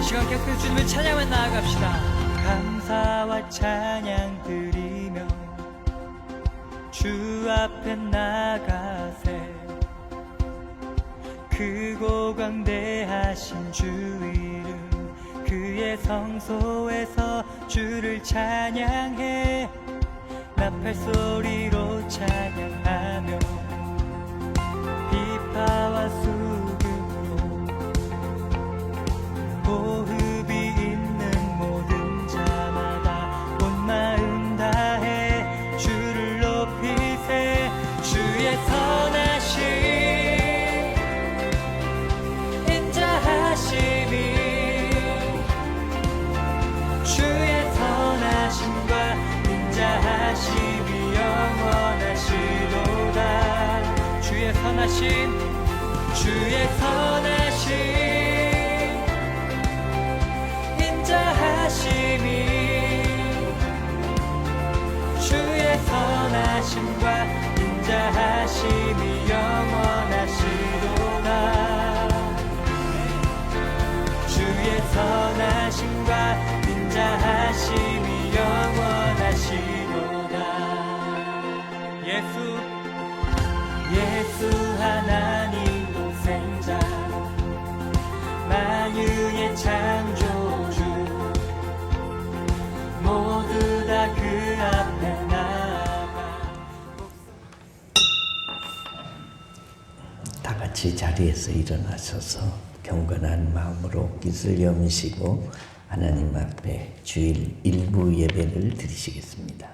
시간 계속해서 주님을 찬양하며 나아갑시다. 감사와 찬양 드리며 주 앞에 나가세. 크고 광대하신 주 이름 그의 성소에서 주를 찬양해. 나팔 소리로 찬양하며 비파와 수금으로 호흡이 있는 모든 자마다 온 마음 다해 주를 높이세. 주의 선하심 인자하심이 주의 선하심과 인자하심이 영원하시도다. 주의 선하심 주의 선하심 인자하심이 주의 선하심과 인자하심이 영원하시도다. 주의 선하심과 인자하심이 영원하시도다. 예수 하나님 독생자 만유의 창조주 모두 다 그 앞에 나아가. 다 같이 자리에서 일어나셔서 경건한 마음으로 깃을 여미시고 하나님 앞에 주일 일부 예배를 드리시겠습니다.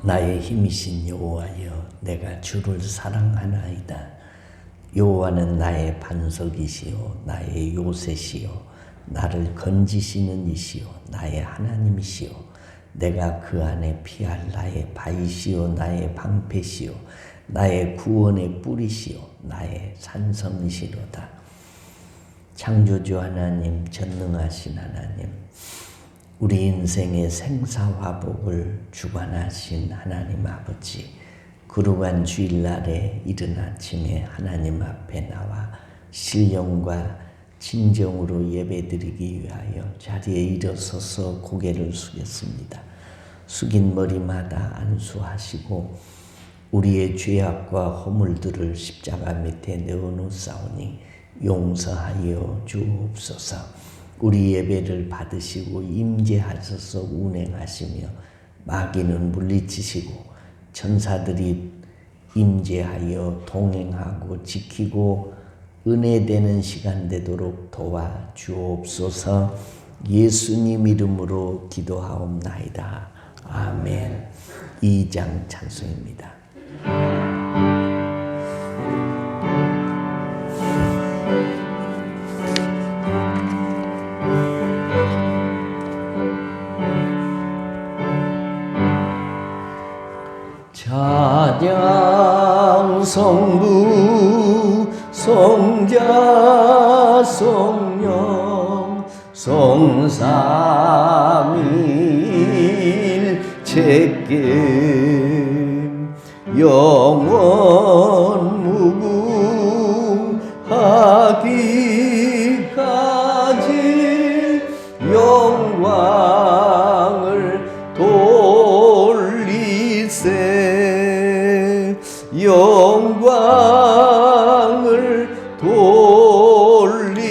나의 힘이신 여호와여, 내가 주를 사랑하나이다. 여호와는 나의 반석이시요 나의 요새시요 나를 건지시는 이시요 나의 하나님이시요 내가 그 안에 피할 나의 바위시요 나의 방패시요 나의 구원의 뿌리시요 나의 산성이시로다. 창조주 하나님, 전능하신 하나님, 우리 인생의 생사화복을 주관하신 하나님 아버지, 거룩한 주일날에 이른 아침에 하나님 앞에 나와 신령과 진정으로 예배드리기 위하여 자리에 일어서서 고개를 숙였습니다. 숙인 머리마다 안수하시고 우리의 죄악과 허물들을 십자가 밑에 내어놓사오니 용서하여 주옵소서. 우리 예배를 받으시고 임재하셔서 운행하시며 마귀는 물리치시고 천사들이 임재하여 동행하고 지키고 은혜되는 시간 되도록 도와주옵소서. 예수님 이름으로 기도하옵나이다. 아멘. 2장 찬송입니다. 찬양 성부 성자 성령 성삼일체계 영원 무궁하기까지 영광을 돌리세. 영광을 돌리세.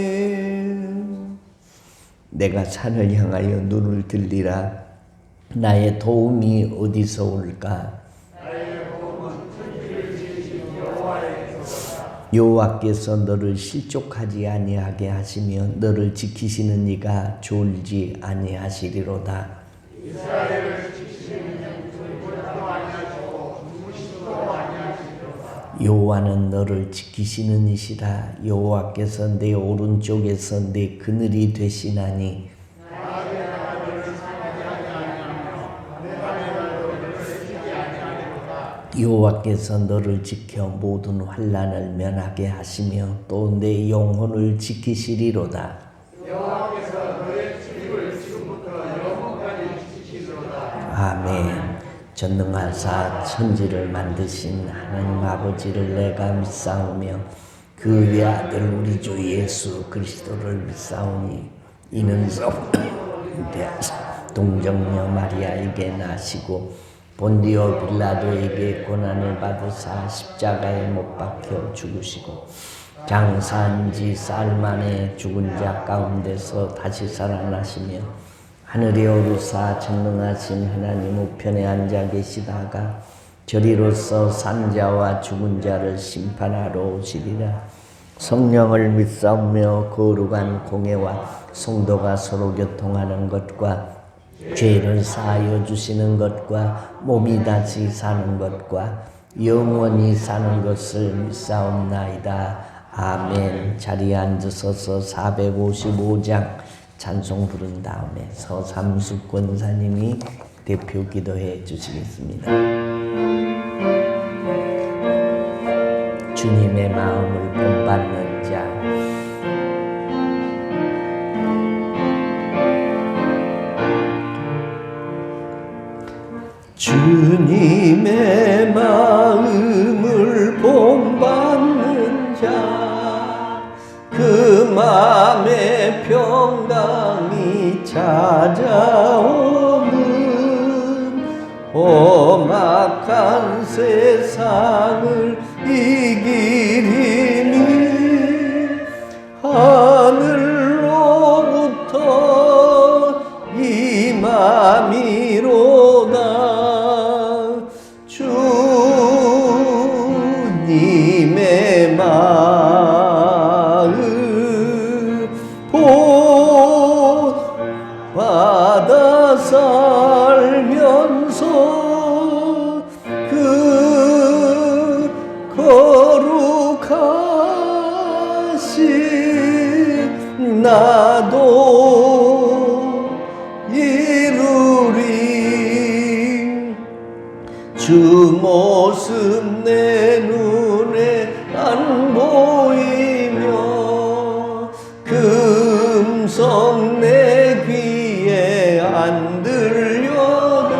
아멘. 내가 산을 향하여 눈을 들리라. 나의 도움이 어디서 올까? 여호와께서 너를 실족하지 아니하게 하시며 너를 지키시는 이가 졸지 아니하시리로다. 이스라엘을 지키시는 이는 돌보다도 아니하시고 눈부시도 여호와는 너를 지키시는 이시라. 여호와께서 내 오른쪽에서 내 그늘이 되시나니 여호와께서 너를 지켜 모든 환난을 면하게 하시며 또 내 영혼을 지키시리로다. 아멘. 전능하사 천지를 만드신 하나님 아버지를 내가 믿사오며 그 외아들 우리 주 예수 그리스도를 믿사오니 이는 동정녀 마리아에게 나시고 본디오 빌라도에게 고난을 받으사 십자가에 못 박혀 죽으시고 장사한 지 사흘 만에 죽은 자 가운데서 다시 살아나시며 하늘에 오르사 전능하신 하나님 우편에 앉아 계시다가 저리로서 산자와 죽은 자를 심판하러 오시리라. 성령을 믿사오며 거룩한 공회와 성도가 서로 교통하는 것과 죄를 사하여 주시는 것과 몸이 다시 사는 것과 영원히 사는 것을 믿사옵나이다. 아멘. 자리에 앉으셔서 455장 찬송 부른 다음에 서삼숙 권사님이 대표 기도해 주시겠습니다. 주님의 마음을 본받는 자. 주님의 마음을 본받는 자, 그 마음의 평강이 찾아오는 험악한 세상을 이기리니 하늘로부터 임함이로다. 주님의 마음 본받아 살면서 그 거룩하신 나도 이루리. 주 모습 내 눈에 안 보이며 그 음성 내 귀에 안 들려도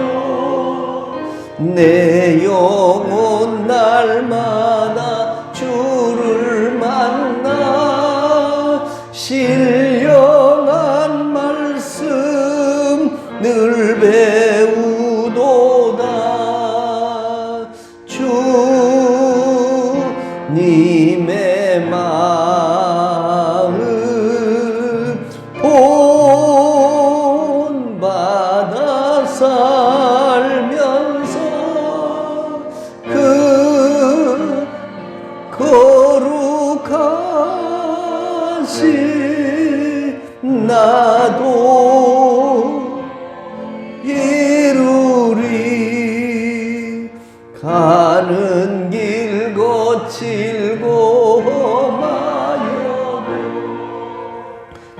내 영혼 날마다 주를 만나 신령한 말씀 늘 배우도다. 주님의 마음 본받아 살면서 그 거룩하신 나도 이루리. 가는 길 거칠고 험하여도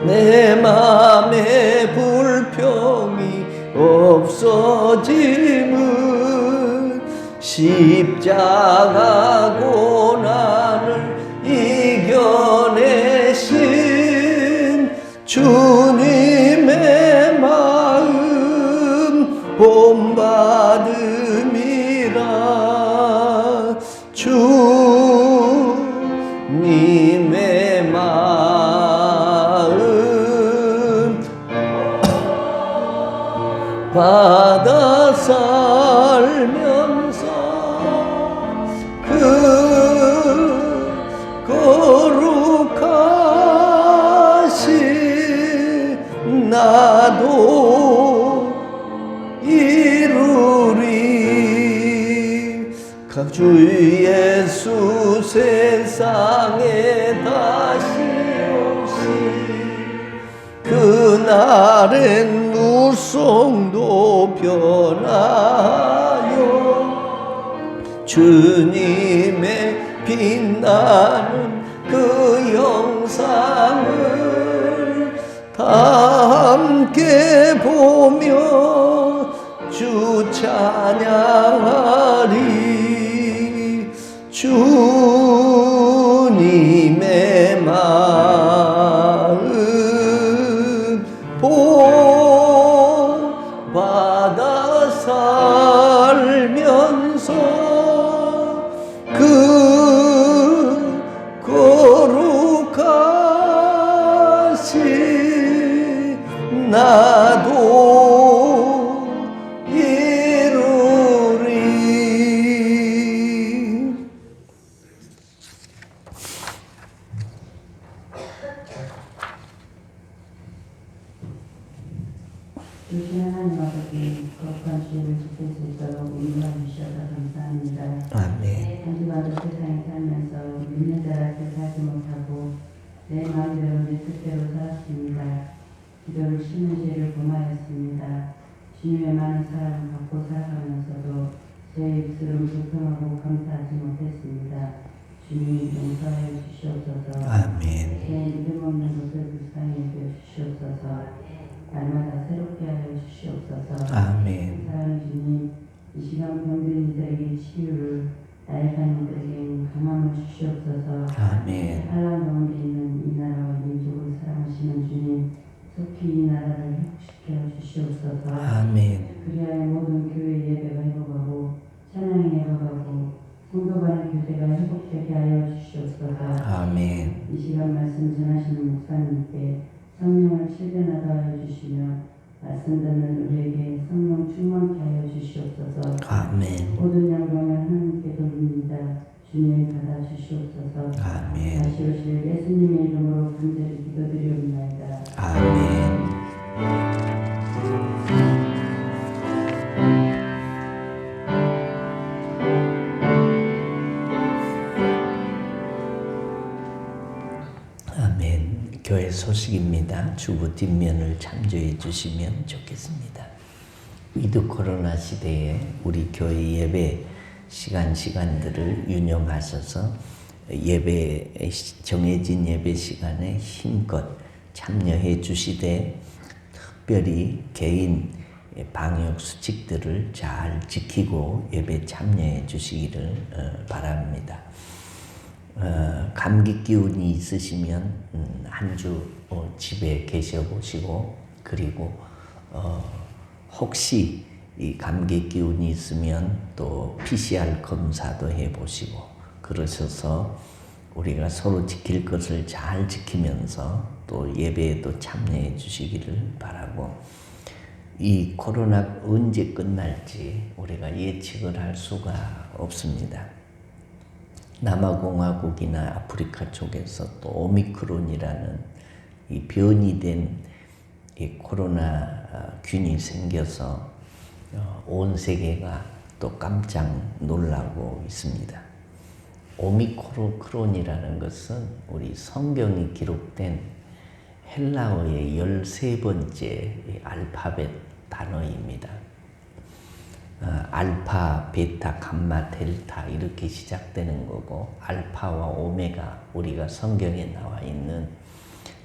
내 맘에 불평이 없어짐은 십자가 고난을 이겨내신 주님의 마음 본받음이라. 주님의 마음 받아 살면서 그 거룩하신 나도 이루리. 주 예수 세상에 다시 오시 그날엔 무성도 변하여 주님의 빛나는 그 영상을 다 함께 보며 주 찬양하리. 주님의 마음 본받아 살면서 그 거룩하신 나도 이루리. 주신 하나님 아버지, 거룩한 주님을 지킬 수 있도록 인도해 주셔서 감사합니다. 아멘. 한 주간도 세상에 살면서 믿는 자답게 살지 못하고 내 마음대로 내 뜻대로 살았습니다. 기도를 쉬는 죄를 범하였습니다. 주님의 많은 사랑을 받고 살아가면서도 제 입술은 불평하고 감사하지 못했습니다. 주님 용서하여 주시옵소서. 아멘. 제 믿음 없는 것을 불쌍히 여겨 주시옵소서. 날마다 새롭게 하여 주시옵소서. 아멘. 사랑하는 주님, 이 시간 병든 이들에게 치유를, 나약한이들에게 강함을 주시옵소서. 아멘. 한란 가운데 있는 이 나라와 민족을 사랑하시는 주님, 속히 이 나라를 회복시켜 주시옵소서. 아멘. 그리하여 모든 교회 예배가 회복하고 찬양이 회복하고 성도 간의 교제가 회복되게 하여 주시옵소서. 아멘. 이 시간 말씀 전하시는 목사님께 성령을 실현하게 하여 주시며 말씀 듣는 우리에게 성령 충만케 하여 주시옵소서. 아멘. 모든 영광을 하나님께 돌립니다. 주님 받아 주시옵소서. 아멘. 다시 오실 예수님의 이름으로 간절히 기도드리옵나이다. 아멘. 아멘. 교회 소식입니다. 주부 뒷면을 참조해 주시면 좋겠습니다. 위드 코로나 시대에 우리 교회 예배 시간들을 운영하셔서 예배 정해진 예배 시간에 힘껏 참여해 주시되 특별히 개인 방역 수칙들을 잘 지키고 예배 참여해 주시기를 바랍니다. 감기 기운이 있으시면 한 주 집에 계셔 보시고, 그리고 혹시 이 감기 기운이 있으면 또 PCR 검사도 해 보시고 그러셔서 우리가 서로 지킬 것을 잘 지키면서 또 예배에도 참여해 주시기를 바라고, 이 코로나가 언제 끝날지 우리가 예측을 할 수가 없습니다. 남아공화국이나 아프리카 쪽에서 또 오미크론이라는 이 변이된 이 코로나 균이 생겨서 온 세계가 또 깜짝 놀라고 있습니다. 오미크론이라는 것은 우리 성경이 기록된 헬라어의 13번째 알파벳 단어입니다. 알파, 베타, 감마, 델타 이렇게 시작되는 거고, 알파와 오메가, 우리가 성경에 나와 있는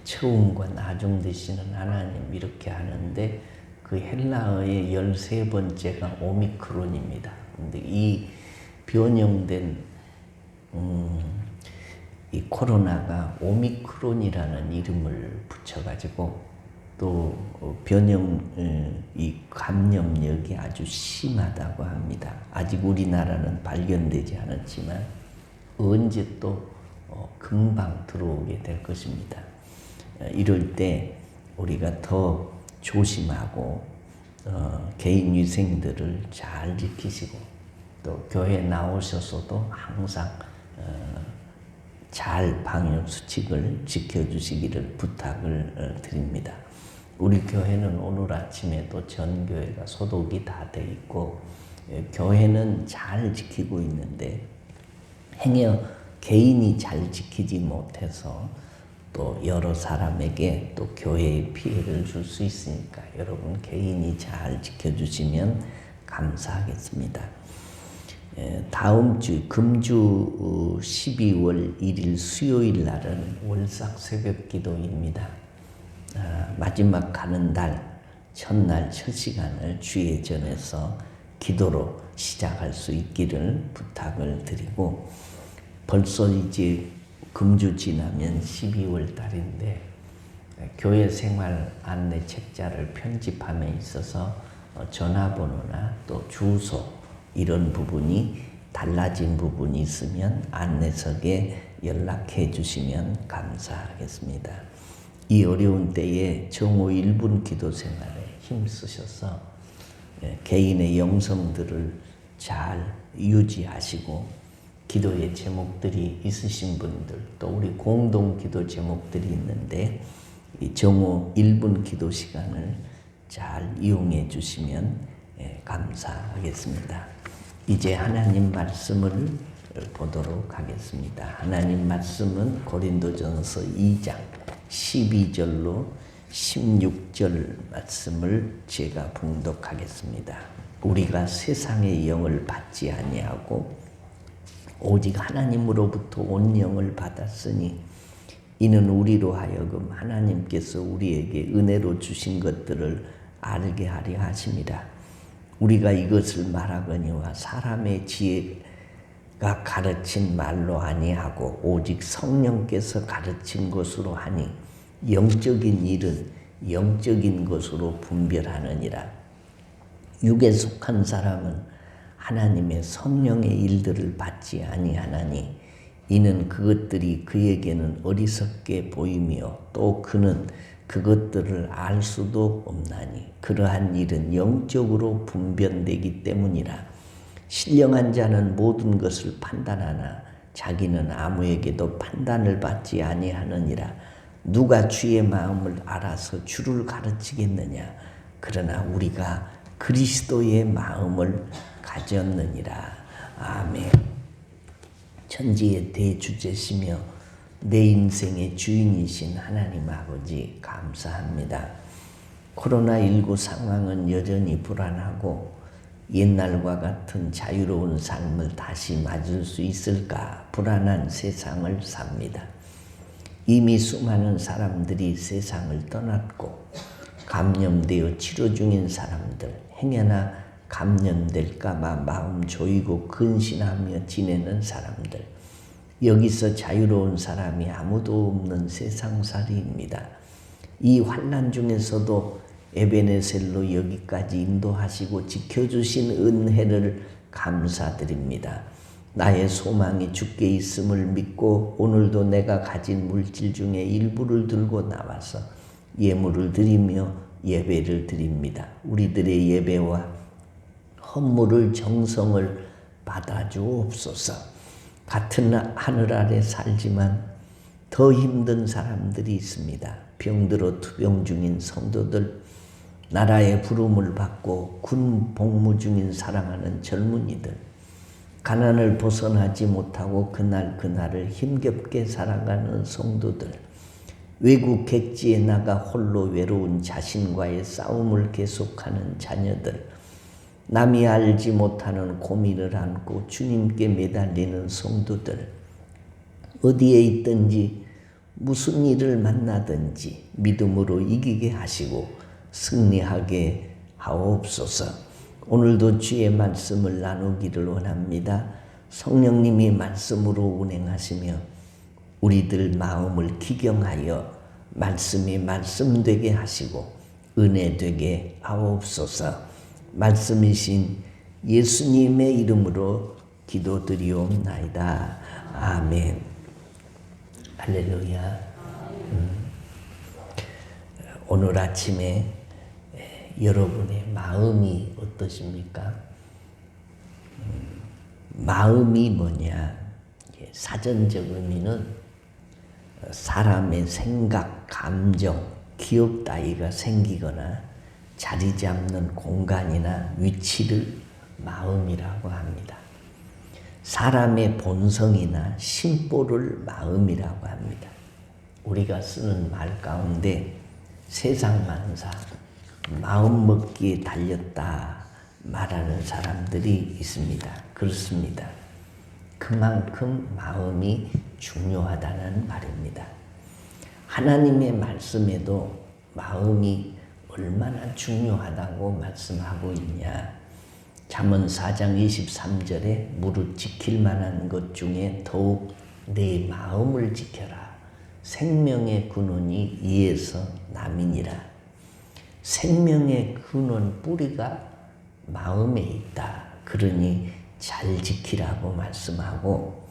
처음과 나중 되시는 하나님 이렇게 하는데, 그 헬라어의 13번째가 오미크론입니다. 근데 이 변형된 이 코로나가 오미크론이라는 이름을 붙여가지고 또 이 감염력이 아주 심하다고 합니다. 아직 우리나라는 발견되지 않았지만 언제 또 금방 들어오게 될 것입니다. 이럴 때 우리가 더 조심하고 개인 위생들을 잘 지키시고, 또 교회 나오셔서도 항상 잘 방역 수칙을 지켜주시기를 부탁을 드립니다. 우리 교회는 오늘 아침에도 전 교회가 소독이 다 돼 있고, 교회는 잘 지키고 있는데 행여 개인이 잘 지키지 못해서 또 여러 사람에게 또 교회에 피해를 줄 수 있으니까 여러분 개인이 잘 지켜주시면 감사하겠습니다. 다음 주 금주 12월 1일 수요일 날은 월삭 새벽 기도입니다. 마지막 가는 달 첫날 첫 시간을 주의 전에서 기도로 시작할 수 있기를 부탁을 드리고, 벌써 이제 금주 지나면 12월 달인데 교회 생활 안내 책자를 편집함에 있어서 전화번호나 또 주소 이런 부분이 달라진 부분이 있으면 안내석에 연락해 주시면 감사하겠습니다. 이 어려운 때에 정오 1분 기도 생활에 힘쓰셔서 개인의 영성들을 잘 유지하시고, 기도의 제목들이 있으신 분들, 또 우리 공동 기도 제목들이 있는데 이 정오 1분 기도 시간을 잘 이용해 주시면 감사하겠습니다. 이제 하나님 말씀을 보도록 하겠습니다. 하나님 말씀은 고린도전서 2장 12절로 16절 말씀을 제가 봉독하겠습니다. 우리가 세상의 영을 받지 아니하고 오직 하나님으로부터 온 영을 받았으니 이는 우리로 하여금 하나님께서 우리에게 은혜로 주신 것들을 알게 하려 하심이라. 우리가 이것을 말하거니와 사람의 지혜가 가르친 말로 아니하고 오직 성령께서 가르친 것으로 하니 영적인 일은 영적인 것으로 분별하느니라. 육에 속한 사람은 하나님의 성령의 일들을 받지 아니하나니 이는 그것들이 그에게는 어리석게 보이며 또 그는 그것들을 알 수도 없나니 그러한 일은 영적으로 분별되기 때문이라. 신령한 자는 모든 것을 판단하나 자기는 아무에게도 판단을 받지 아니하느니라. 누가 주의 마음을 알아서 주를 가르치겠느냐. 그러나 우리가 그리스도의 마음을 가졌느니라. 아멘. 천지의 대주제시며 내 인생의 주인이신 하나님 아버지 감사합니다. 코로나19 상황은 여전히 불안하고 옛날과 같은 자유로운 삶을 다시 맞을 수 있을까 불안한 세상을 삽니다. 이미 수많은 사람들이 세상을 떠났고 감염되어 치료 중인 사람들, 행여나 감염될까 봐 마음 조이고 근신하며 지내는 사람들, 여기서 자유로운 사람이 아무도 없는 세상살이입니다. 이 환난 중에서도 에베네셀로 여기까지 인도하시고 지켜주신 은혜를 감사드립니다. 나의 소망이 주께 있음을 믿고 오늘도 내가 가진 물질 중에 일부를 들고 나와서 예물을 드리며 예배를 드립니다. 우리들의 예배와 헌물을 정성을 받아주옵소서. 같은 하늘 아래 살지만 더 힘든 사람들이 있습니다. 병들어 투병 중인 성도들, 나라의 부름을 받고 군 복무 중인 사랑하는 젊은이들, 가난을 벗어나지 못하고 그날을 힘겹게 살아가는 성도들, 외국 객지에 나가 홀로 외로운 자신과의 싸움을 계속하는 자녀들, 남이 알지 못하는 고민을 안고 주님께 매달리는 성도들, 어디에 있든지 무슨 일을 만나든지 믿음으로 이기게 하시고 승리하게 하옵소서. 오늘도 주의 말씀을 나누기를 원합니다. 성령님이 말씀으로 운행하시며 우리들 마음을 기경하여 말씀이 말씀되게 하시고 은혜되게 하옵소서. 말씀이신 예수님의 이름으로 기도드리옵나이다. 아멘. 할렐루야. 오늘 아침에 여러분의 마음이 어떠십니까? 마음이 뭐냐? 사전적 의미는 사람의 생각, 감정, 기억 따위가 생기거나 자리 잡는 공간이나 위치를 마음이라고 합니다. 사람의 본성이나 심보를 마음이라고 합니다. 우리가 쓰는 말 가운데 세상 만사 마음 먹기에 달렸다 말하는 사람들이 있습니다. 그렇습니다. 그만큼 마음이 중요하다는 말입니다. 하나님의 말씀에도 마음이 얼마나 중요하다고 말씀하고 있냐. 잠언 4장 23절에 무릇 지킬 만한 것 중에 더욱 내 마음을 지켜라. 생명의 근원이 이에서 남이니라. 생명의 근원 뿌리가 마음에 있다. 그러니 잘 지키라고 말씀하고,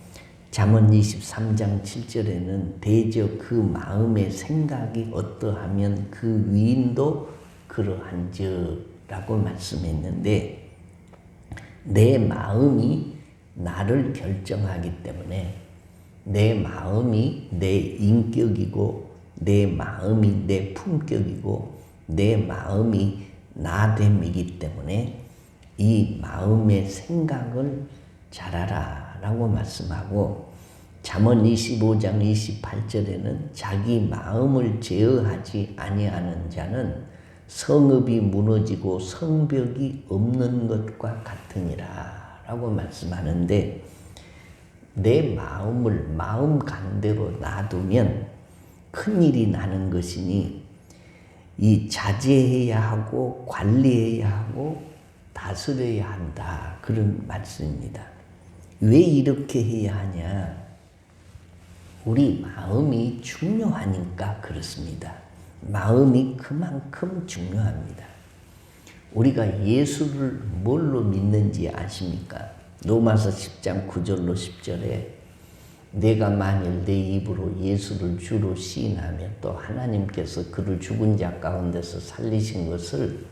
잠언 23장 7절에는 대저 그 마음의 생각이 어떠하면 그 위인도 그러한저라고 말씀했는데, 내 마음이 나를 결정하기 때문에 내 마음이 내 인격이고 내 마음이 내 품격이고 내 마음이 나됨이기 때문에 이 마음의 생각을 잘하라 라고 말씀하고, 잠언 25장 28절에는 자기 마음을 제어하지 아니하는 자는 성읍이 무너지고 성벽이 없는 것과 같으니라 라고 말씀하는데, 내 마음을 마음 간대로 놔두면 큰일이 나는 것이니 이 자제해야 하고 관리해야 하고 다스려야 한다, 그런 말씀입니다. 왜 이렇게 해야 하냐? 우리 마음이 중요하니까 그렇습니다. 마음이 그만큼 중요합니다. 우리가 예수를 뭘로 믿는지 아십니까? 로마서 10장 9절로 10절에 내가 만일 내 입으로 예수를 주로 시인하면 또 하나님께서 그를 죽은 자 가운데서 살리신 것을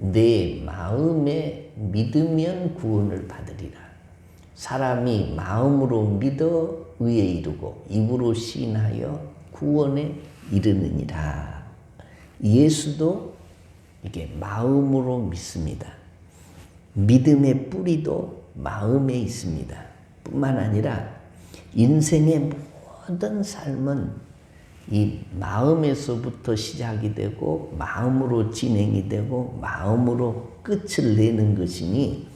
내 마음에 믿으면 구원을 받으리라. 사람이 마음으로 믿어 의에 이르고 입으로 시인하여 구원에 이르느니라. 예수도 이게 마음으로 믿습니다. 믿음의 뿌리도 마음에 있습니다. 뿐만 아니라 인생의 모든 삶은 이 마음에서부터 시작이 되고 마음으로 진행이 되고 마음으로 끝을 내는 것이니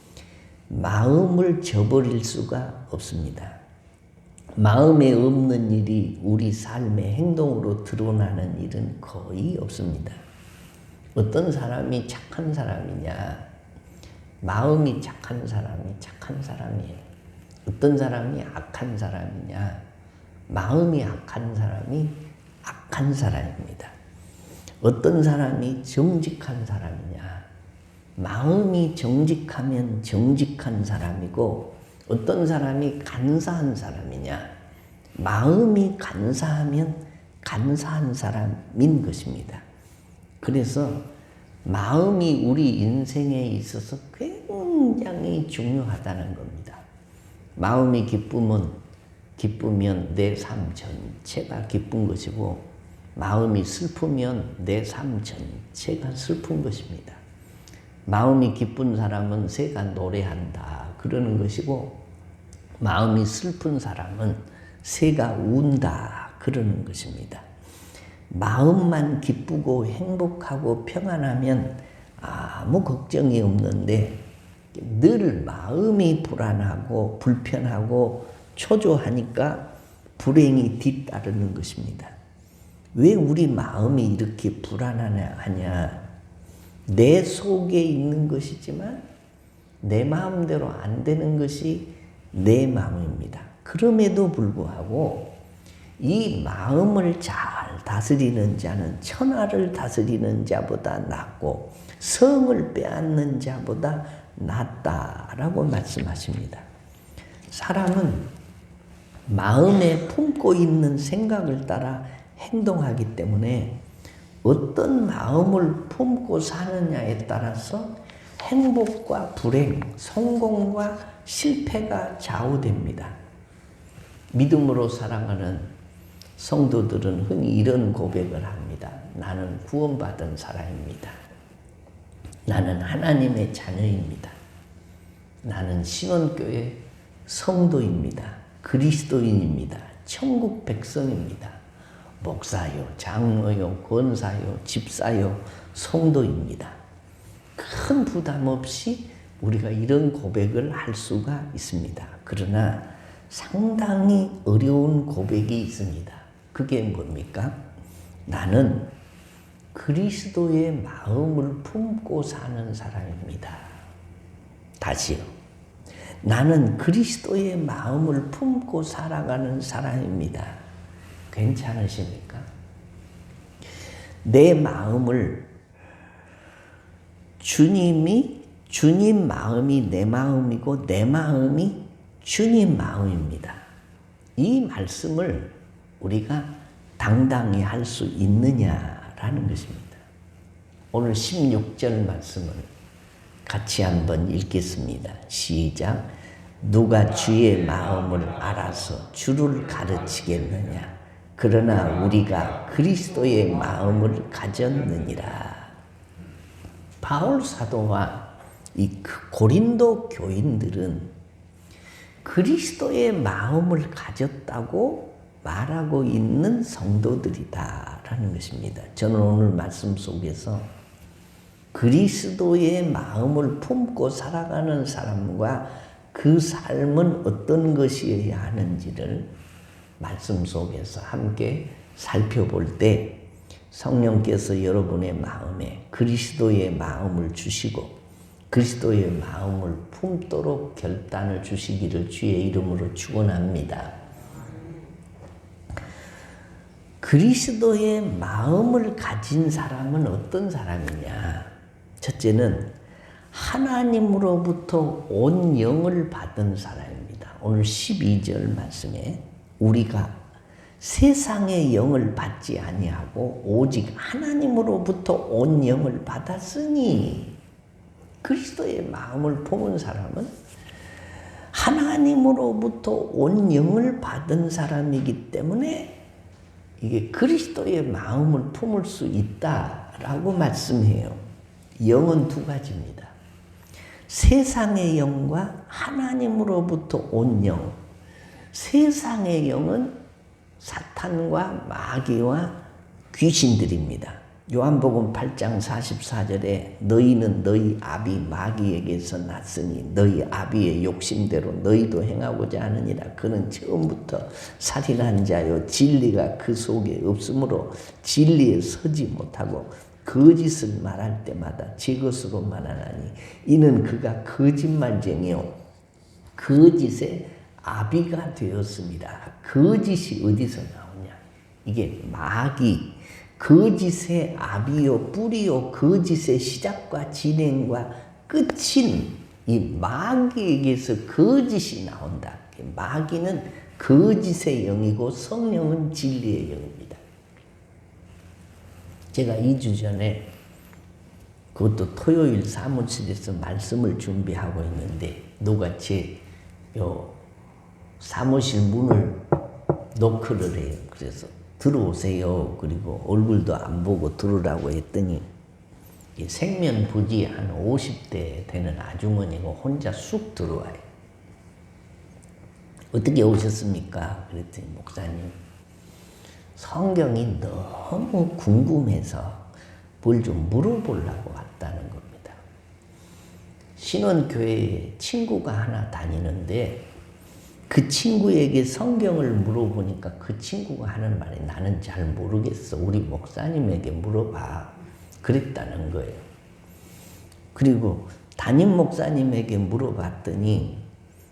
마음을 저버릴 수가 없습니다. 마음에 없는 일이 우리 삶의 행동으로 드러나는 일은 거의 없습니다. 어떤 사람이 착한 사람이냐? 마음이 착한 사람이 착한 사람이에요. 어떤 사람이 악한 사람이냐? 마음이 악한 사람이 악한 사람입니다. 어떤 사람이 정직한 사람이냐? 마음이 정직하면 정직한 사람이고, 어떤 사람이 간사한 사람이냐? 마음이 간사하면 간사한 사람인 것입니다. 그래서 마음이 우리 인생에 있어서 굉장히 중요하다는 겁니다. 마음이 기쁘면 내 삶 전체가 기쁜 것이고, 마음이 슬프면 내 삶 전체가 슬픈 것입니다. 마음이 기쁜 사람은 새가 노래한다 그러는 것이고, 마음이 슬픈 사람은 새가 운다 그러는 것입니다. 마음만 기쁘고 행복하고 평안하면 아무 걱정이 없는데, 늘 마음이 불안하고 불편하고 초조하니까 불행이 뒤따르는 것입니다. 왜 우리 마음이 이렇게 불안하냐? 내 속에 있는 것이지만 내 마음대로 안 되는 것이 내 마음입니다. 그럼에도 불구하고 이 마음을 잘 다스리는 자는 천하를 다스리는 자보다 낫고 성을 빼앗는 자보다 낫다라고 말씀하십니다. 사람은 마음에 품고 있는 생각을 따라 행동하기 때문에 어떤 마음을 품고 사느냐에 따라서 행복과 불행, 성공과 실패가 좌우됩니다. 믿음으로 살아가는 성도들은 흔히 이런 고백을 합니다. 나는 구원받은 사람입니다. 나는 하나님의 자녀입니다. 나는 시온교회 성도입니다. 그리스도인입니다. 천국 백성입니다. 목사요, 장로요, 권사요, 집사요, 성도입니다. 큰 부담 없이 우리가 이런 고백을 할 수가 있습니다. 그러나 상당히 어려운 고백이 있습니다. 그게 뭡니까? 나는 그리스도의 마음을 품고 사는 사람입니다. 다시요. 나는 그리스도의 마음을 품고 살아가는 사람입니다. 괜찮으십니까? 내 마음을 주님 마음이 내 마음이고 내 마음이 주님 마음입니다. 이 말씀을 우리가 당당히 할 수 있느냐라는 것입니다. 오늘 16절 말씀을 같이 한번 읽겠습니다. 시작. 누가 주의 마음을 알아서 주를 가르치겠느냐. 그러나 우리가 그리스도의 마음을 가졌느니라. 바울 사도와 이 고린도 교인들은 그리스도의 마음을 가졌다고 말하고 있는 성도들이다라는 것입니다. 저는 오늘 말씀 속에서 그리스도의 마음을 품고 살아가는 사람과 그 삶은 어떤 것이어야 하는지를 말씀 속에서 함께 살펴볼 때 성령께서 여러분의 마음에 그리스도의 마음을 주시고 그리스도의 마음을 품도록 결단을 주시기를 주의 이름으로 축원합니다. 그리스도의 마음을 가진 사람은 어떤 사람이냐? 첫째는 하나님으로부터 온 영을 받은 사람입니다. 오늘 12절 말씀에 우리가 세상의 영을 받지 아니하고 오직 하나님으로부터 온 영을 받았으니 그리스도의 마음을 품은 사람은 하나님으로부터 온 영을 받은 사람이기 때문에 이게 그리스도의 마음을 품을 수 있다라고 말씀해요. 영은 두 가지입니다. 세상의 영과 하나님으로부터 온 영. 세상의 영은 사탄과 마귀와 귀신들입니다. 요한복음 8장 44절에 너희는 너희 아비 마귀에게서 났으니 너희 아비의 욕심대로 너희도 행하고자 하느니라. 그는 처음부터 살인한 자요 진리가 그 속에 없으므로 진리에 서지 못하고 거짓을 말할 때마다 제 것으로 말하나니 이는 그가 거짓말쟁이요 거짓의 아비가 되었습니다. 거짓이 어디서 나오냐? 이게 마귀, 거짓의 아비요 뿌리요 거짓의 시작과 진행과 끝인 이 마귀에게서 거짓이 나온다. 마귀는 거짓의 영이고 성령은 진리의 영입니다. 제가 2주 전에 그것도 토요일 사무실에서 말씀을 준비하고 있는데 누가 제 사무실 문을 노크를 해요. 그래서 들어오세요. 그리고 얼굴도 안 보고 들어오라고 했더니 생면부지 한 50대 되는 아주머니가 혼자 쑥 들어와요. 어떻게 오셨습니까? 그랬더니 목사님 성경이 너무 궁금해서 뭘 좀 물어보려고 왔다는 겁니다. 신원교회에 친구가 하나 다니는데 그 친구에게 성경을 물어보니까 그 친구가 하는 말이 나는 잘 모르겠어. 우리 목사님에게 물어봐. 그랬다는 거예요. 그리고 담임 목사님에게 물어봤더니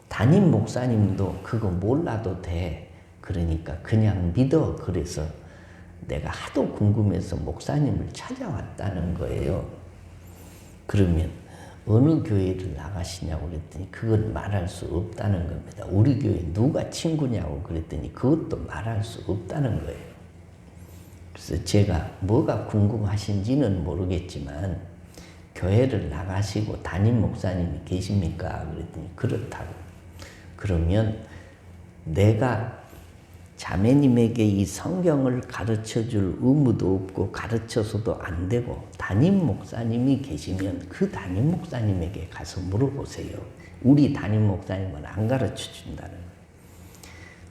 담임 목사님도 그거 몰라도 돼. 그러니까 그냥 믿어. 그래서 내가 하도 궁금해서 목사님을 찾아왔다는 거예요. 그러면 어느 교회를 나가시냐고 그랬더니 그건 말할 수 없다는 겁니다. 우리 교회 누가 친구냐고 그랬더니 그것도 말할 수 없다는 거예요. 그래서 제가 뭐가 궁금하신지는 모르겠지만 교회를 나가시고 담임 목사님이 계십니까? 그랬더니 그렇다고. 그러면 내가 자매님에게 이 성경을 가르쳐줄 의무도 없고 가르쳐서도 안 되고 담임 목사님이 계시면 그 담임 목사님에게 가서 물어보세요. 우리 담임 목사님은 안 가르쳐준다는 거예요.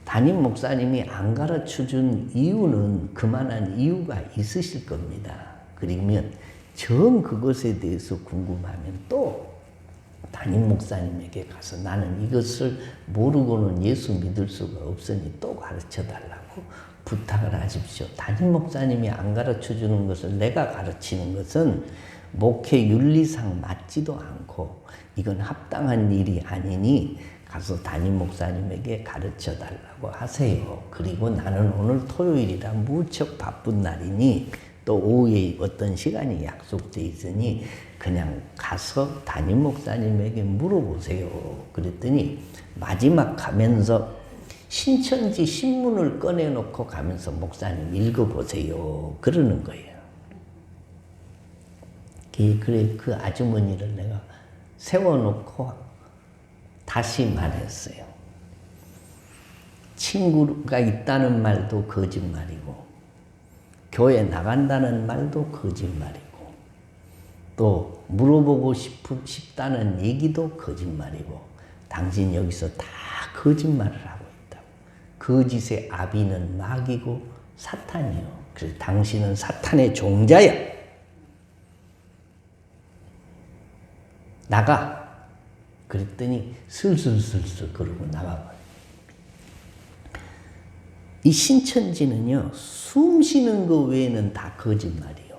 담임 목사님이 안 가르쳐준 이유는 그만한 이유가 있으실 겁니다. 그러면 정 그것에 대해서 궁금하면 또 담임 목사님에게 가서 나는 이것을 모르고는 예수 믿을 수가 없으니 또 가르쳐 달라고 부탁을 하십시오. 담임 목사님이 안 가르쳐 주는 것을 내가 가르치는 것은 목회 윤리상 맞지도 않고 이건 합당한 일이 아니니 가서 담임 목사님에게 가르쳐 달라고 하세요. 그리고 나는 오늘 토요일이라 무척 바쁜 날이니 또 오후에 어떤 시간이 약속돼 있으니 그냥 가서 담임 목사님에게 물어보세요. 그랬더니 마지막 가면서 신천지 신문을 꺼내놓고 가면서 목사님 읽어보세요. 그러는 거예요. 그래 그 아주머니를 내가 세워놓고 다시 말했어요. 친구가 있다는 말도 거짓말이고 교회 나간다는 말도 거짓말이고 또 물어보고 싶다는 얘기도 거짓말이고 당신 여기서 다 거짓말을 하고 있다고. 거짓의 아비는 마귀고 사탄이요. 그래서 당신은 사탄의 종자야. 나가. 그랬더니 슬슬슬슬 그러고 나가버려요. 이 신천지는요, 숨 쉬는 거 외에는 다 거짓말이에요.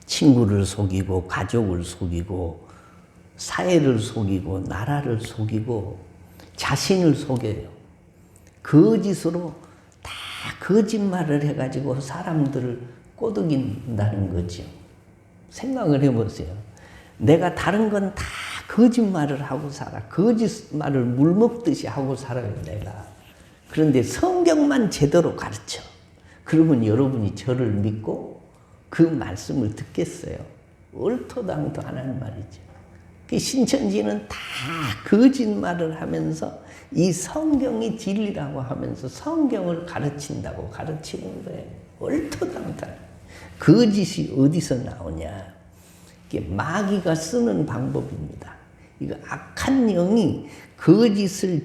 친구를 속이고 가족을 속이고 사회를 속이고 나라를 속이고 자신을 속여요. 거짓으로 다 거짓말을 해가지고 사람들을 꼬드긴다는 거죠. 생각을 해보세요. 내가 다른 건 다 거짓말을 하고 살아. 거짓말을 물 먹듯이 하고 살아요, 내가. 그런데 성경만 제대로 가르쳐. 그러면 여러분이 저를 믿고 그 말씀을 듣겠어요? 얼토당토 안 하는 말이죠. 신천지는 다 거짓말을 하면서 이 성경이 진리라고 하면서 성경을 가르친다고 가르치는 거예요. 얼토당토. 거짓이 어디서 나오냐? 이게 마귀가 쓰는 방법입니다. 이거 악한 영이 거짓을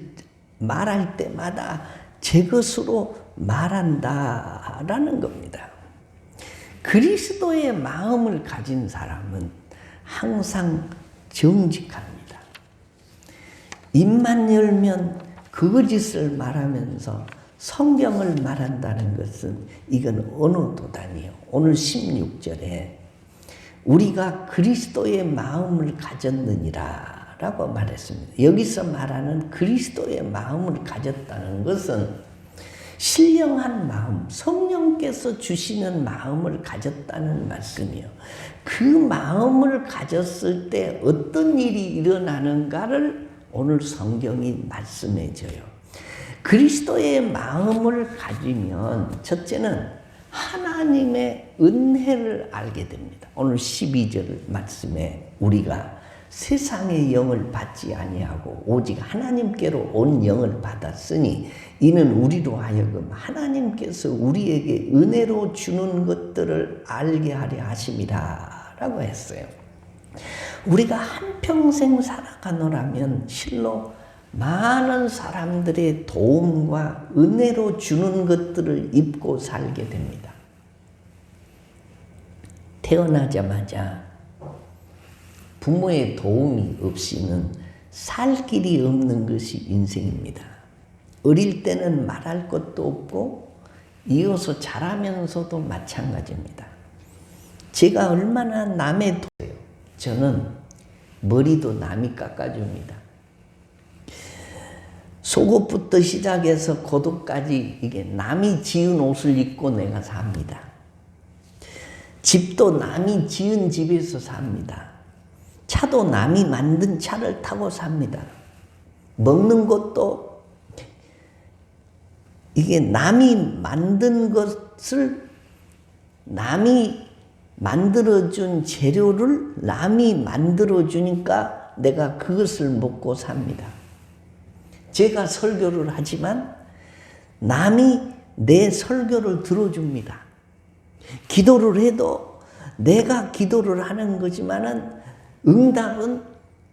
말할 때마다 제 것으로 말한다라는 겁니다. 그리스도의 마음을 가진 사람은 항상 정직합니다. 입만 열면 거짓을 말하면서 성경을 말한다는 것은 이건 어느 도단이요. 오늘 16절에 우리가 그리스도의 마음을 가졌느니라 라고 말했습니다. 여기서 말하는 그리스도의 마음을 가졌다는 것은 신령한 마음, 성령께서 주시는 마음을 가졌다는 말씀이요. 그 마음을 가졌을 때 어떤 일이 일어나는가를 오늘 성경이 말씀해 줘요. 그리스도의 마음을 가지면 첫째는 하나님의 은혜를 알게 됩니다. 오늘 12절 말씀에 우리가 세상의 영을 받지 아니하고 오직 하나님께로 온 영을 받았으니 이는 우리로 하여금 하나님께서 우리에게 은혜로 주는 것들을 알게 하려 하심이라 라고 했어요. 우리가 한평생 살아가노라면 실로 많은 사람들의 도움과 은혜로 주는 것들을 입고 살게 됩니다. 태어나자마자 부모의 도움이 없이는 살 길이 없는 것이 인생입니다. 어릴 때는 말할 것도 없고 이어서 자라면서도 마찬가지입니다. 제가 얼마나 남의 도예요. 저는 머리도 남이 깎아줍니다. 속옷부터 시작해서 겉옷까지 이게 남이 지은 옷을 입고 내가 삽니다. 집도 남이 지은 집에서 삽니다. 차도 남이 만든 차를 타고 삽니다. 먹는 것도 이게 남이 만든 것을 남이 만들어준 재료를 남이 만들어주니까 내가 그것을 먹고 삽니다. 제가 설교를 하지만 남이 내 설교를 들어줍니다. 기도를 해도 내가 기도를 하는 거지만은 응답은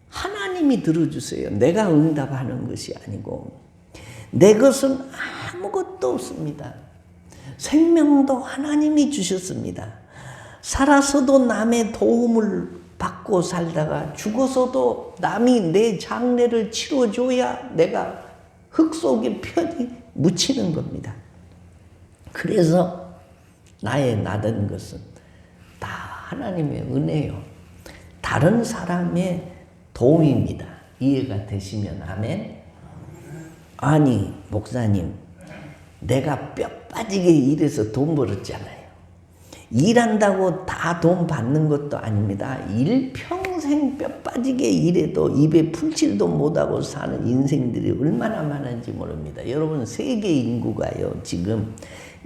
하나님이 들어주세요. 내가 응답하는 것이 아니고 내 것은 아무것도 없습니다. 생명도 하나님이 주셨습니다. 살아서도 남의 도움을 받고 살다가 죽어서도 남이 내 장례를 치러줘야 내가 흙 속에 편히 묻히는 겁니다. 그래서 나의 나된 것은 다 하나님의 은혜요. 다른 사람의 도움입니다. 이해가 되시면 아멘. 아니 목사님, 내가 뼈 빠지게 일해서 돈 벌었잖아요. 일한다고 다 돈 받는 것도 아닙니다. 일평생 뼈 빠지게 일해도 입에 풀칠도 못하고 사는 인생들이 얼마나 많은지 모릅니다. 여러분, 세계 인구가요 지금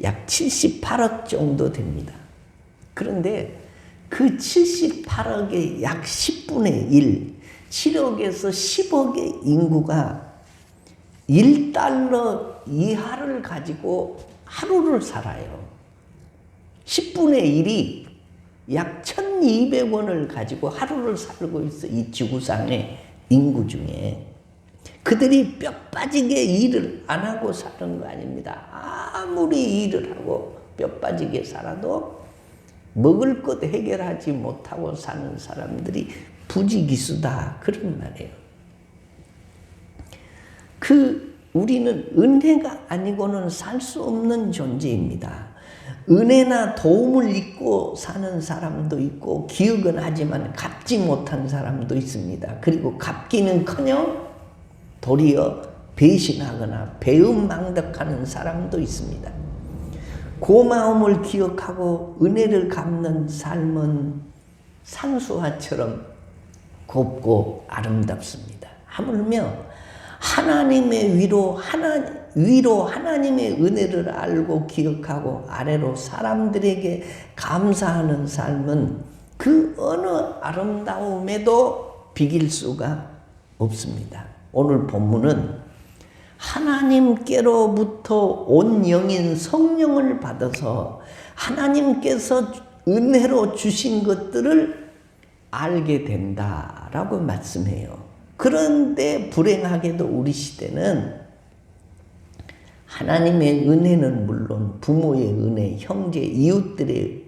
약 78억 정도 됩니다. 그런데 그 78억의 약 10분의 1, 7억에서 10억의 인구가 1달러 이하를 가지고 하루를 살아요. 10분의 1이 약 1200원을 가지고 하루를 살고 있어. 이 지구상의 인구 중에. 그들이 뼈 빠지게 일을 안 하고 사는 거 아닙니다. 아무리 일을 하고 뼈 빠지게 살아도 먹을 것 해결하지 못하고 사는 사람들이 부지기수다, 그런 말이에요. 우리는 은혜가 아니고는 살 수 없는 존재입니다. 은혜나 도움을 잊고 사는 사람도 있고 기억은 하지만 갚지 못한 사람도 있습니다. 그리고 갚기는커녕 도리어 배신하거나 배은망덕하는 사람도 있습니다. 고마움을 기억하고 은혜를 갚는 삶은 산수화처럼 곱고 아름답습니다. 하물며 하나님의 위로 하나님의 은혜를 알고 기억하고 아래로 사람들에게 감사하는 삶은 그 어느 아름다움에도 비길 수가 없습니다. 오늘 본문은 하나님께로부터 온 영인 성령을 받아서 하나님께서 은혜로 주신 것들을 알게 된다라고 말씀해요. 그런데 불행하게도 우리 시대는 하나님의 은혜는 물론 부모의 은혜, 형제, 이웃들의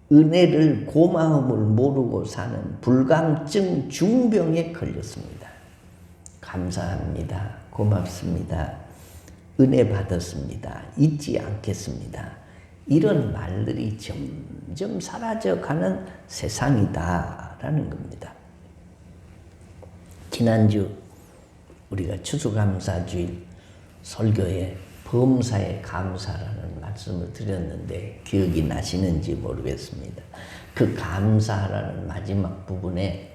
은혜를 고마움을 모르고 사는 불감증 중병에 걸렸습니다. 감사합니다. 고맙습니다. 은혜 받았습니다. 잊지 않겠습니다. 이런 말들이 점점 사라져가는 세상이다라는 겁니다. 지난주 우리가 추수감사주일 설교에 범사에 감사라는 말씀을 드렸는데 기억이 나시는지 모르겠습니다. 그 감사라는 마지막 부분에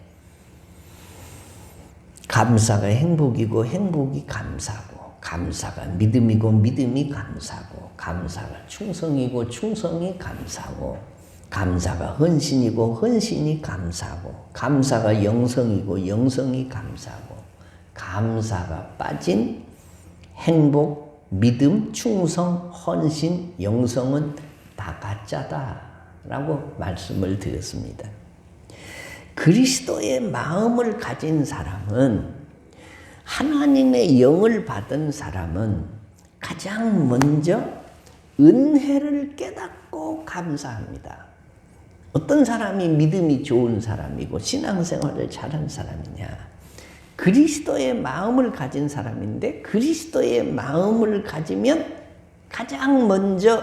감사가 행복이고 행복이 감사고, 감사가 믿음이고 믿음이 감사고, 감사가 충성이고 충성이 감사고, 감사가 헌신이고 헌신이 감사고, 감사가 영성이고 영성이 감사고, 감사가 빠진 행복, 믿음, 충성, 헌신, 영성은 다 가짜다라고 말씀을 드렸습니다. 그리스도의 마음을 가진 사람은, 하나님의 영을 받은 사람은 가장 먼저 은혜를 깨닫고 감사합니다. 어떤 사람이 믿음이 좋은 사람이고 신앙생활을 잘한 사람이냐? 그리스도의 마음을 가진 사람인데, 그리스도의 마음을 가지면 가장 먼저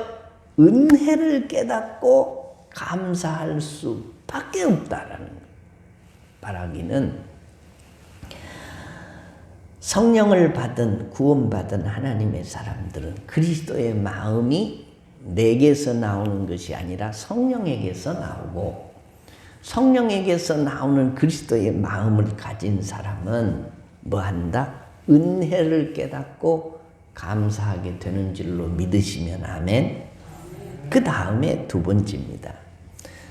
은혜를 깨닫고 감사할 수밖에 없다라는 거예요. 말하기는 성령을 받은, 구원받은 하나님의 사람들은 그리스도의 마음이 내게서 나오는 것이 아니라 성령에게서 나오고, 성령에게서 나오는 그리스도의 마음을 가진 사람은 뭐한다? 은혜를 깨닫고 감사하게 되는 줄로 믿으시면 아멘. 그 다음에 두 번째입니다.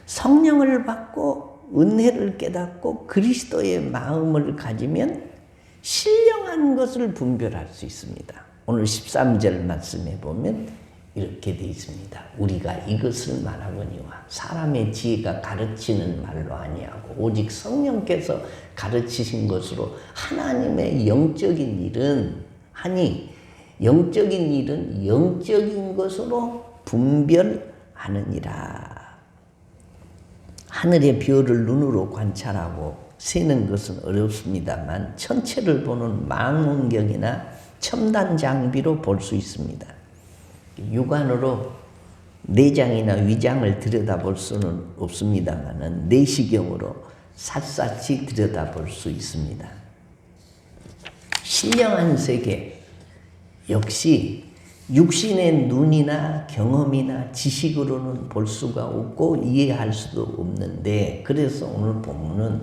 성령을 받고 은혜를 깨닫고 그리스도의 마음을 가지면 신령한 것을 분별할 수 있습니다. 오늘 13절 말씀에 보면 이렇게 되어 있습니다. 우리가 이것을 말하거니와 사람의 지혜가 가르치는 말로 아니하고 오직 성령께서 가르치신 것으로 하나님의 영적인 일은 하니, 영적인 일은 영적인 것으로 분별하느니라. 하늘의 별을 눈으로 관찰하고 세는 것은 어렵습니다만 천체를 보는 망원경이나 첨단 장비로 볼 수 있습니다. 육안으로 내장이나 위장을 들여다볼 수는 없습니다만 내시경으로 샅샅이 들여다볼 수 있습니다. 신령한 세계 역시 육신의 눈이나 경험이나 지식으로는 볼 수가 없고 이해할 수도 없는데, 그래서 오늘 본문은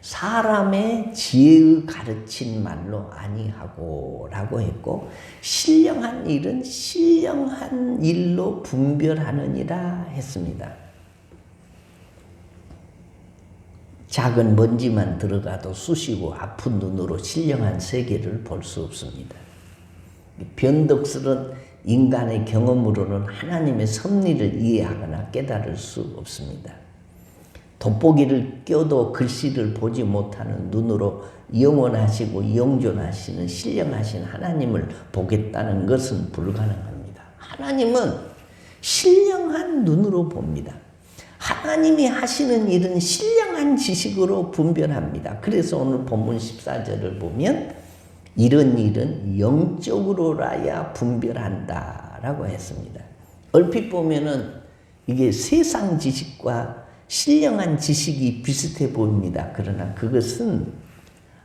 사람의 지혜의 가르친 말로 아니하고 라고 했고, 신령한 일은 신령한 일로 분별하느니라 했습니다. 작은 먼지만 들어가도 쑤시고 아픈 눈으로 신령한 세계를 볼 수 없습니다. 변덕스러운 인간의 경험으로는 하나님의 섭리를 이해하거나 깨달을 수 없습니다. 돋보기를 껴도 글씨를 보지 못하는 눈으로 영원하시고 영존하시는 신령하신 하나님을 보겠다는 것은 불가능합니다. 하나님은 신령한 눈으로 봅니다. 하나님이 하시는 일은 신령한 지식으로 분별합니다. 그래서 오늘 본문 14절을 보면 이런 일은 영적으로라야 분별한다 라고 했습니다. 얼핏 보면은 이게 세상 지식과 신령한 지식이 비슷해 보입니다. 그러나 그것은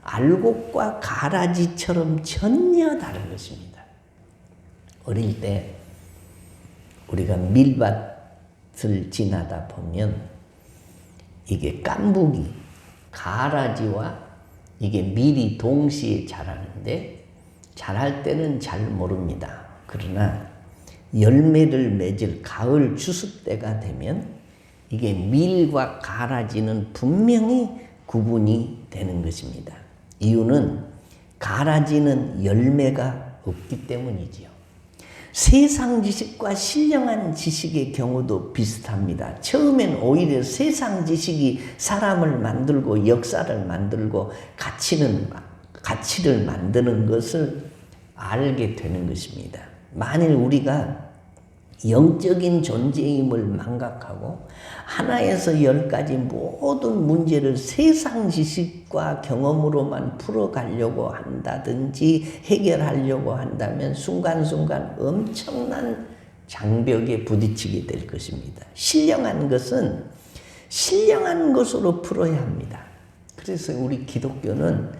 알곡과 가라지처럼 전혀 다른 것입니다. 어릴 때 우리가 밀밭을 지나다 보면 이게 깐부기, 가라지와 이게 밀이 동시에 자라는데 자랄 때는 잘 모릅니다. 그러나 열매를 맺을 가을 추수 때가 되면 이게 밀과 가라지는 분명히 구분이 되는 것입니다. 이유는 가라지는 열매가 없기 때문이지요. 세상 지식과 신령한 지식의 경우도 비슷합니다. 처음엔 오히려 세상 지식이 사람을 만들고 역사를 만들고 가치를 만드는 것을 알게 되는 것입니다. 만일 우리가 영적인 존재임을 망각하고 하나에서 10까지 모든 문제를 세상 지식과 경험으로만 풀어가려고 한다든지 해결하려고 한다면 순간순간 엄청난 장벽에 부딪히게 될 것입니다. 신령한 것은 신령한 것으로 풀어야 합니다. 그래서 우리 기독교는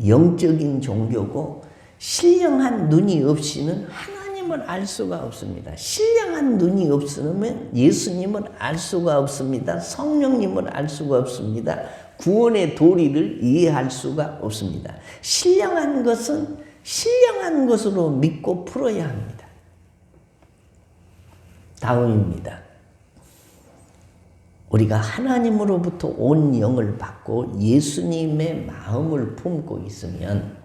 영적인 종교고 신령한 눈이 없이는 하나님을 알 수가 없습니다. 신령한 눈이 없으면 예수님을 알 수가 없습니다. 성령님을 알 수가 없습니다. 구원의 도리를 이해할 수가 없습니다. 신령한 것은 신령한 것으로 믿고 풀어야 합니다. 다음입니다. 우리가 하나님으로부터 온 영을 받고 예수님의 마음을 품고 있으면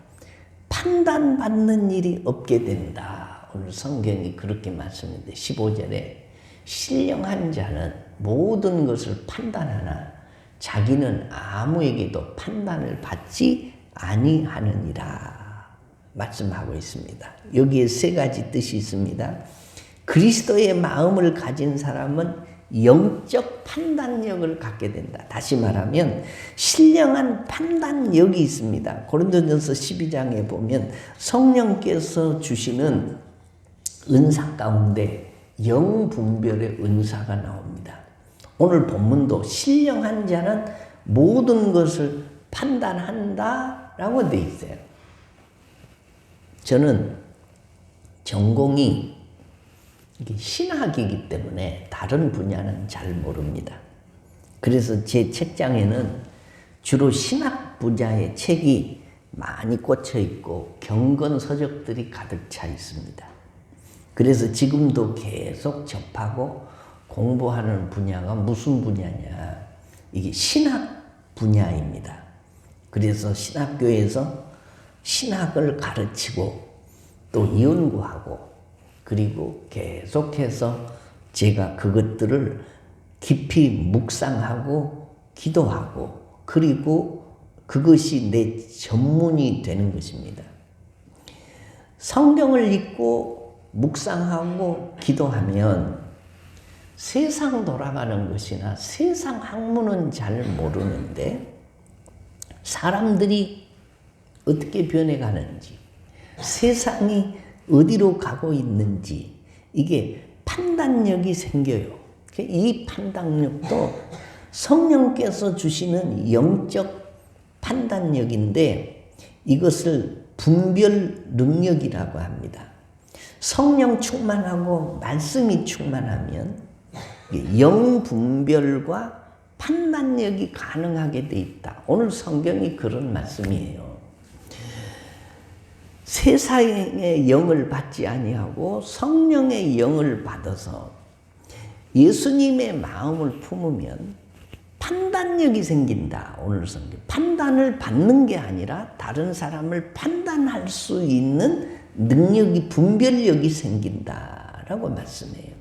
판단받는 일이 없게 된다. 오늘 성경이 그렇게 말씀인데 15절에 신령한 자는 모든 것을 판단하나 자기는 아무에게도 판단을 받지 아니하느니라 말씀하고 있습니다. 여기에 세 가지 뜻이 있습니다. 그리스도의 마음을 가진 사람은 영적 판단력을 갖게 된다. 다시 말하면 신령한 판단력이 있습니다. 고린도전서 12장에 보면 성령께서 주시는 은사 가운데 영분별의 은사가 나옵니다. 오늘 본문도 신령한 자는 모든 것을 판단한다 라고 되어 있어요. 저는 전공이 이게 신학이기 때문에 다른 분야는 잘 모릅니다. 그래서 제 책장에는 주로 신학 분야의 책이 많이 꽂혀 있고 경건 서적들이 가득 차 있습니다. 그래서 지금도 계속 접하고 공부하는 분야가 무슨 분야냐? 이게 신학 분야입니다. 그래서 신학교에서 신학을 가르치고 또 연구하고 그리고 계속해서 제가 그것들을 깊이 묵상하고 기도하고 그리고 그것이 내 전문이 되는 것입니다. 성경을 읽고 묵상하고 기도하면 세상 돌아가는 것이나 세상 학문은 잘 모르는데 사람들이 어떻게 변해가는지, 세상이 어디로 가고 있는지 이게 판단력이 생겨요. 이 판단력도 성령께서 주시는 영적 판단력인데 이것을 분별 능력이라고 합니다. 성령 충만하고 말씀이 충만하면 영 분별과 판단력이 가능하게 돼 있다. 오늘 성경이 그런 말씀이에요. 세상의 영을 받지 아니하고 성령의 영을 받아서 예수님의 마음을 품으면 판단력이 생긴다. 오늘 성경. 판단을 받는 게 아니라 다른 사람을 판단할 수 있는 능력이, 분별력이 생긴다라고 말씀해요.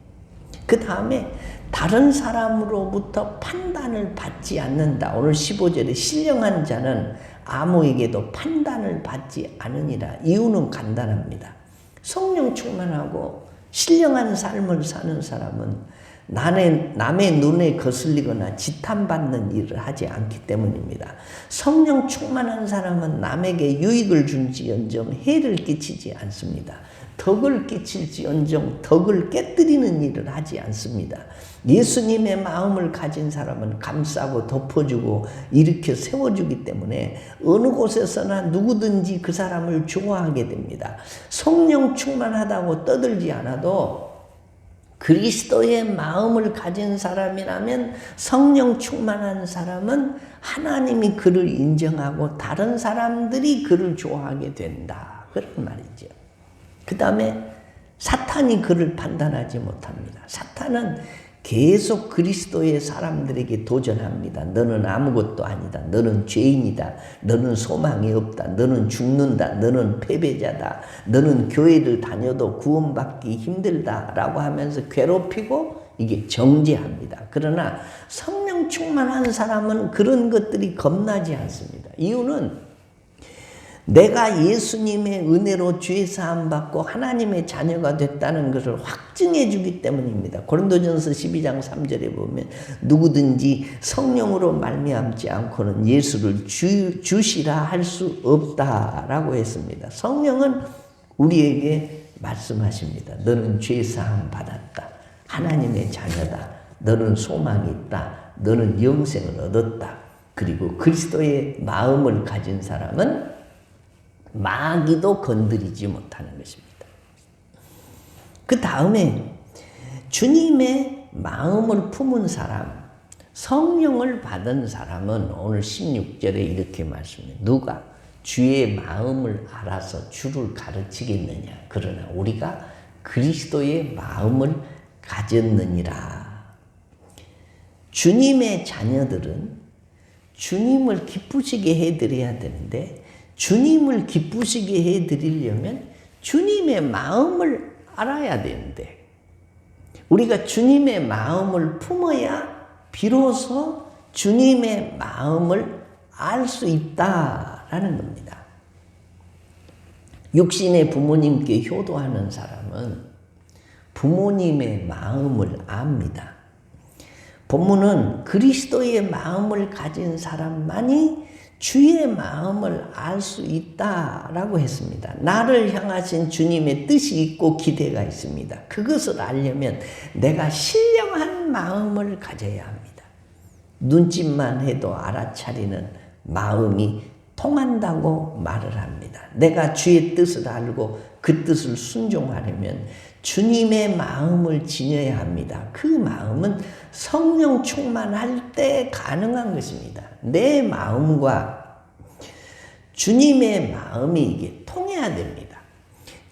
그 다음에 다른 사람으로부터 판단을 받지 않는다. 오늘 15절에 신령한 자는 아무에게도 판단을 받지 않으니라. 이유는 간단합니다. 성령 충만하고 신령한 삶을 사는 사람은 남의 눈에 거슬리거나 지탄받는 일을 하지 않기 때문입니다. 성령 충만한 사람은 남에게 유익을 준지언정 해를 끼치지 않습니다. 덕을 끼칠지언정 덕을 깨뜨리는 일을 하지 않습니다. 예수님의 마음을 가진 사람은 감싸고 덮어주고 일으켜 세워주기 때문에 어느 곳에서나 누구든지 그 사람을 좋아하게 됩니다. 성령 충만하다고 떠들지 않아도 그리스도의 마음을 가진 사람이라면, 성령 충만한 사람은 하나님이 그를 인정하고 다른 사람들이 그를 좋아하게 된다. 그런 말이죠. 그 다음에 사탄이 그를 판단하지 못합니다. 사탄은 계속 그리스도의 사람들에게 도전합니다. 너는 아무것도 아니다. 너는 죄인이다. 너는 소망이 없다. 너는 죽는다. 너는 패배자다. 너는 교회를 다녀도 구원받기 힘들다. 라고 하면서 괴롭히고 이게 정죄합니다. 그러나 성령 충만한 사람은 그런 것들이 겁나지 않습니다. 이유는 내가 예수님의 은혜로 죄사함 받고 하나님의 자녀가 됐다는 것을 확증해 주기 때문입니다. 고린도전서 12장 3절에 보면 누구든지 성령으로 말미암지 않고는 예수를 주시라 할 수 없다라고 했습니다. 성령은 우리에게 말씀하십니다. 너는 죄사함 받았다. 하나님의 자녀다. 너는 소망이 있다. 너는 영생을 얻었다. 그리고 그리스도의 마음을 가진 사람은 마귀도 건드리지 못하는 것입니다. 그 다음에 주님의 마음을 품은 사람, 성령을 받은 사람은 오늘 16절에 이렇게 말씀해요. 누가 주의 마음을 알아서 주를 가르치겠느냐. 그러나 우리가 그리스도의 마음을 가졌느니라. 주님의 자녀들은 주님을 기쁘시게 해드려야 되는데, 주님을 기쁘시게 해드리려면 주님의 마음을 알아야 되는데, 우리가 주님의 마음을 품어야 비로소 주님의 마음을 알 수 있다라는 겁니다. 육신의 부모님께 효도하는 사람은 부모님의 마음을 압니다. 본문은 그리스도의 마음을 가진 사람만이 주의 마음을 알 수 있다라고 했습니다. 나를 향하신 주님의 뜻이 있고 기대가 있습니다. 그것을 알려면 내가 신령한 마음을 가져야 합니다. 눈짓만 해도 알아차리는 마음이 통한다고 말을 합니다. 내가 주의 뜻을 알고 그 뜻을 순종하려면 주님의 마음을 지녀야 합니다. 그 마음은 성령 충만할 때 가능한 것입니다. 내 마음과 주님의 마음이 이게 통해야 됩니다.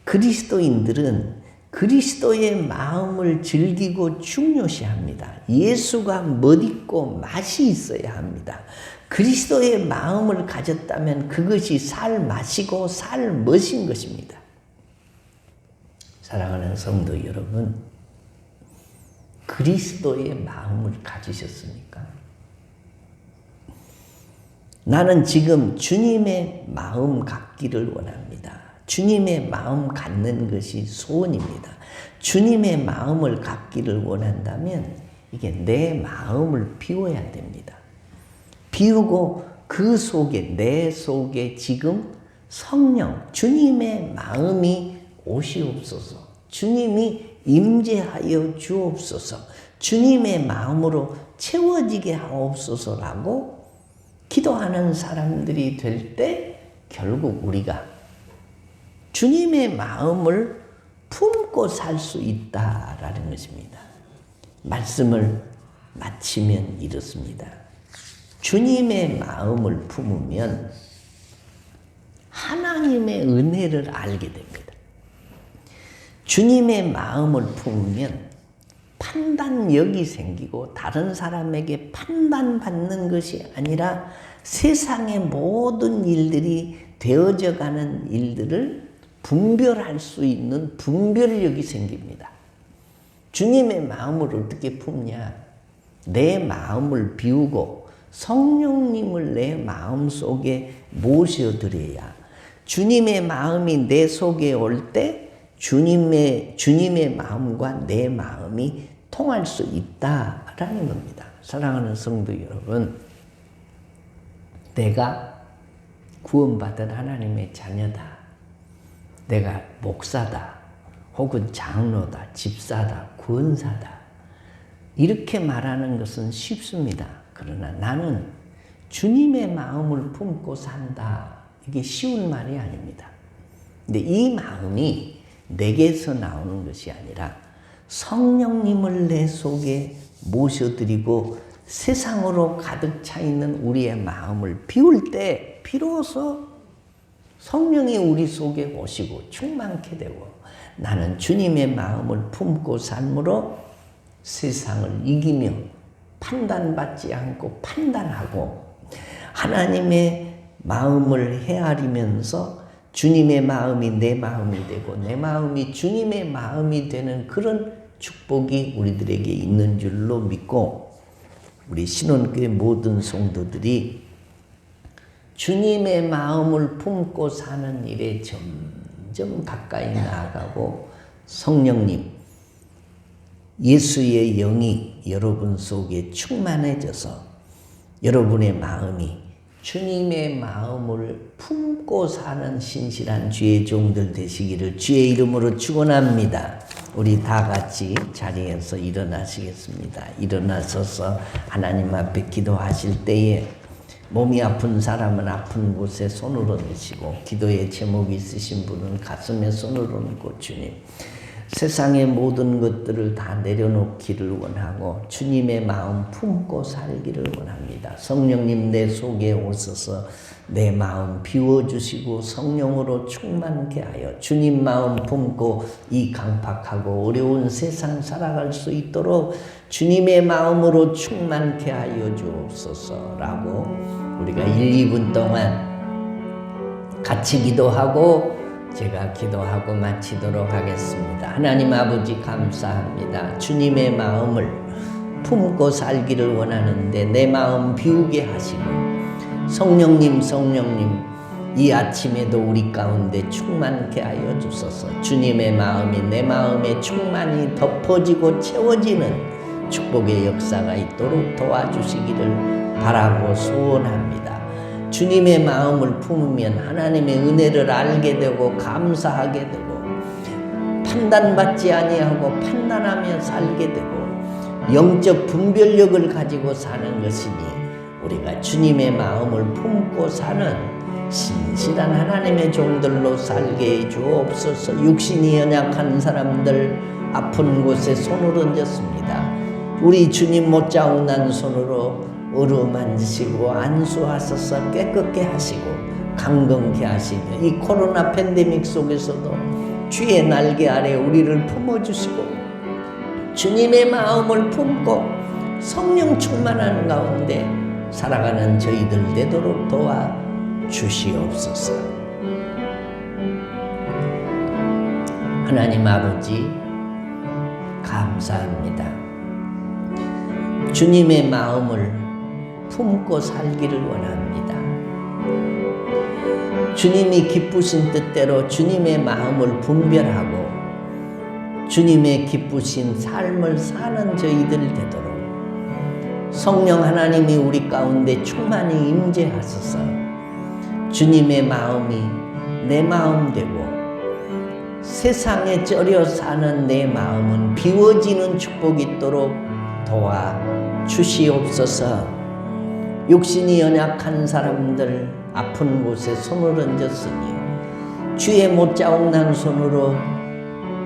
그리스도인들은 그리스도의 마음을 즐기고 중요시합니다. 예수가 멋있고 맛이 있어야 합니다. 그리스도의 마음을 가졌다면 그것이 살 맛이고 살 멋인 것입니다. 사랑하는 성도 여러분, 그리스도의 마음을 가지셨습니까? 나는 지금 주님의 마음 갖기를 원합니다. 주님의 마음 갖는 것이 소원입니다. 주님의 마음을 갖기를 원한다면 이게 내 마음을 비워야 됩니다. 비우고 그 속에, 내 속에 지금 성령, 주님의 마음이 오시옵소서. 주님이 임재하여 주옵소서. 주님의 마음으로 채워지게 하옵소서라고 기도하는 사람들이 될 때 결국 우리가 주님의 마음을 품고 살 수 있다라는 것입니다. 말씀을 마치면 이렇습니다. 주님의 마음을 품으면 하나님의 은혜를 알게 됩니다. 주님의 마음을 품으면 판단력이 생기고 다른 사람에게 판단받는 것이 아니라 세상의 모든 일들이 되어져 가는 일들을 분별할 수 있는 분별력이 생깁니다. 주님의 마음을 어떻게 품냐? 내 마음을 비우고 성령님을 내 마음속에 모셔드려야 주님의 마음이 내 속에 올 때 주님의 마음과 내 마음이 통할 수 있다라는 겁니다. 사랑하는 성도 여러분, 내가 구원받은 하나님의 자녀다. 내가 목사다. 혹은 장로다. 집사다. 권사다. 이렇게 말하는 것은 쉽습니다. 그러나 나는 주님의 마음을 품고 산다. 이게 쉬운 말이 아닙니다. 근데 이 마음이 내게서 나오는 것이 아니라 성령님을 내 속에 모셔드리고 세상으로 가득 차 있는 우리의 마음을 비울 때 비로소 성령이 우리 속에 오시고 충만케 되고 나는 주님의 마음을 품고 삶으로 세상을 이기며 판단받지 않고 판단하고 하나님의 마음을 헤아리면서 주님의 마음이 내 마음이 되고 내 마음이 주님의 마음이 되는 그런 축복이 우리들에게 있는 줄로 믿고 우리 신혼교회 모든 성도들이 주님의 마음을 품고 사는 일에 점점 가까이 나아가고 성령님, 예수의 영이 여러분 속에 충만해져서 여러분의 마음이 주님의 마음을 품고 사는 신실한 주의 종들 되시기를 주의 이름으로 축원합니다. 우리 다 같이 자리에서 일어나시겠습니다. 일어나셔서 하나님 앞에 기도하실 때에 몸이 아픈 사람은 아픈 곳에 손을 얹으시고 기도의 제목이 있으신 분은 가슴에 손을 얹고 주님 세상의 모든 것들을 다 내려놓기를 원하고 주님의 마음 품고 살기를 원합니다. 성령님 내 속에 오셔서 내 마음 비워주시고 성령으로 충만케 하여 주님 마음 품고 이 강팍하고 어려운 세상 살아갈 수 있도록 주님의 마음으로 충만케 하여 주옵소서라고 우리가 1, 2분 동안 같이 기도하고 제가 기도하고 마치도록 하겠습니다. 하나님 아버지 감사합니다. 주님의 마음을 품고 살기를 원하는데 내 마음 비우게 하시고 성령님 이 아침에도 우리 가운데 충만케 하여 주소서. 주님의 마음이 내 마음에 충만히 덮어지고 채워지는 축복의 역사가 있도록 도와주시기를 바라고 소원합니다. 주님의 마음을 품으면 하나님의 은혜를 알게 되고 감사하게 되고 판단받지 아니하고 판단하며 살게 되고 영적 분별력을 가지고 사는 것이니 우리가 주님의 마음을 품고 사는 신실한 하나님의 종들로 살게 해 주옵소서. 육신이 연약한 사람들 아픈 곳에 손을 얹었습니다. 우리 주님 못자국난 손으로 어루만지시고 안수하셔서 깨끗게 하시고 강건케 하시며 이 코로나 팬데믹 속에서도 주의 날개 아래 우리를 품어주시고 주님의 마음을 품고 성령 충만한 가운데 살아가는 저희들 되도록 도와주시옵소서. 하나님 아버지 감사합니다. 주님의 마음을 품고 살기를 원합니다. 주님이 기쁘신 뜻대로 주님의 마음을 분별하고 주님의 기쁘신 삶을 사는 저희들 되도록 성령 하나님이 우리 가운데 충만히 임재하소서. 주님의 마음이 내 마음 되고 세상에 쩔여 사는 내 마음은 비워지는 축복이 있도록 도와 주시옵소서. 육신이 연약한 사람들 아픈 곳에 손을 얹었으니 주의 못자국난 손으로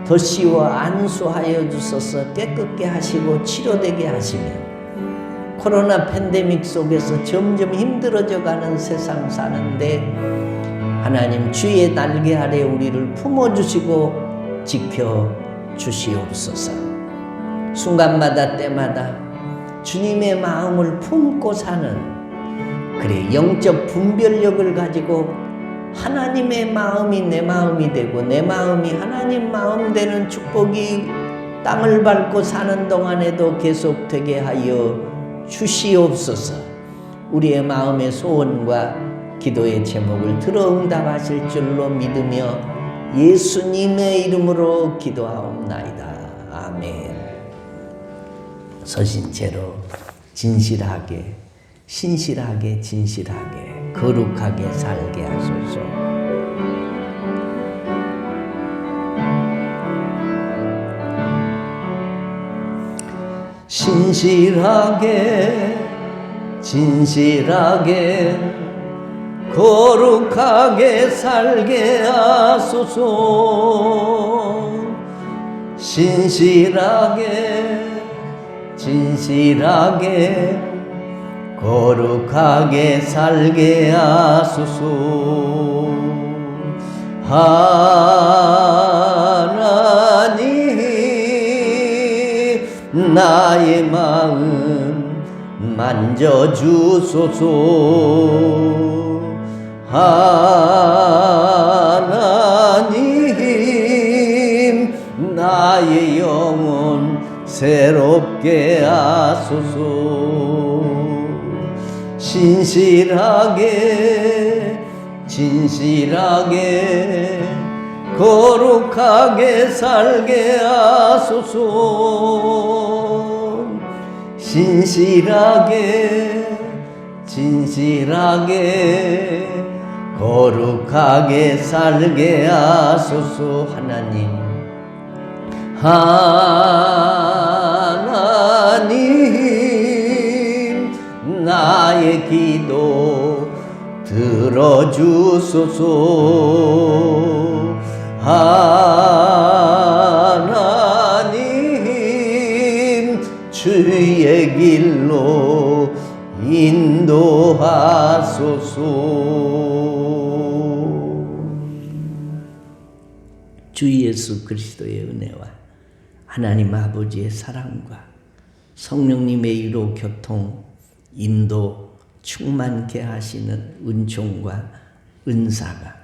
덧씌워 안수하여 주소서. 깨끗게 하시고 치료되게 하시며 코로나 팬데믹 속에서 점점 힘들어져 가는 세상 사는데 하나님 주의 날개 아래 우리를 품어주시고 지켜주시옵소서. 순간마다 때마다 주님의 마음을 품고 사는 그래 영적 분별력을 가지고 하나님의 마음이 내 마음이 되고 내 마음이 하나님 마음 되는 축복이 땅을 밟고 사는 동안에도 계속되게 하여 주시옵소서. 우리의 마음의 소원과 기도의 제목을 들어 응답하실 줄로 믿으며 예수님의 이름으로 기도하옵나이다. 아멘. 서신 채로 진실하게 신실하게 진실하게 거룩하게 살게 하소서. 신실하게 진실하게 거룩하게 살게 하소서. 신실하게 진실하게 거룩하게 살게 하소서. 하나님 나의 마음 만져주소서. 하나님 나의 영혼 새롭게 하소서. 신실하게 진실하게 거룩하게 살게 하소서. 신실하게 진실하게 거룩하게 살게 하소서. 하나님 나의 기도 들어주소서. 하나님 주의 길로 인도하소서. 주 예수 그리스도의 은혜와 하나님 아버지의 사랑과 성령님의 이로 교통 인도 충만케 하시는 은총과 은사가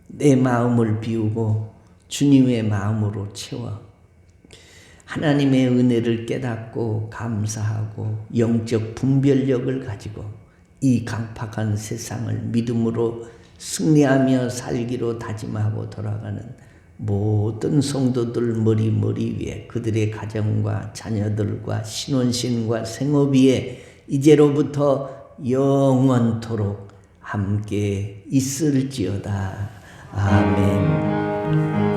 내 마음을 비우고 주님의 마음으로 채워 하나님의 은혜를 깨닫고 감사하고 영적 분별력을 가지고 이 강팍한 세상을 믿음으로 승리하며 살기로 다짐하고 돌아가는 모든 성도들 머리 위에 그들의 가정과 자녀들과 신혼신과 생업 위에 이제로부터 영원토록 함께 있을지어다. 아멘.